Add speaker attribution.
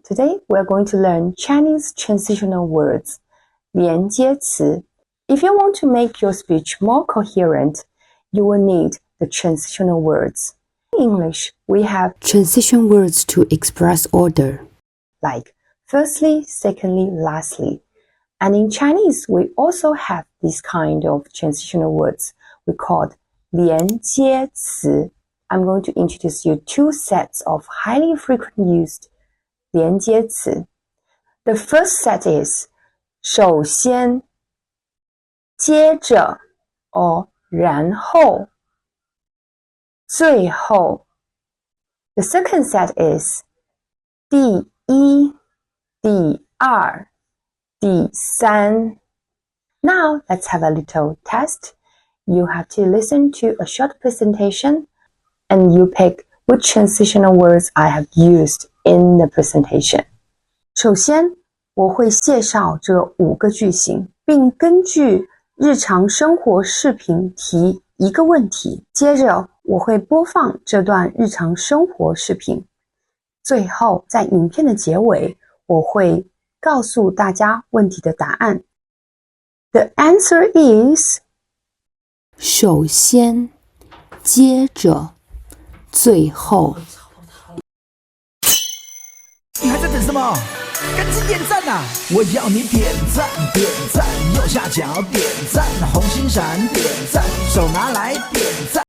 Speaker 1: Today we're going to learn Chinese transitional words, 连接词. If you want to make your speech more coherent, you will need the transitional words. In English, we have
Speaker 2: transition words to express order,
Speaker 1: like firstly, secondly, lastly. And in Chinese, we also have this kind of transitional words we called 连接词. I'm going to introduce you two sets of highly frequently used 连接词. The first set is 首先, 接着 or 然后, 最后. The second set is 第一, 第二, 第三. Now let's have a little test. You have to listen to a short presentation and you pick which transitional words I have used in the presentation. 首先，我会介绍这5个句型，并根据日常生活视频提一个问题。接着，我会播放这段日常生活视频。最后，在影片的结尾，我会告诉大家问题的答案。The answer is
Speaker 2: 首先，接着，最后。
Speaker 3: 你还在等什么？赶紧点赞啊！我要你点赞点赞，右下角点赞，红心闪点赞，手拿来点赞。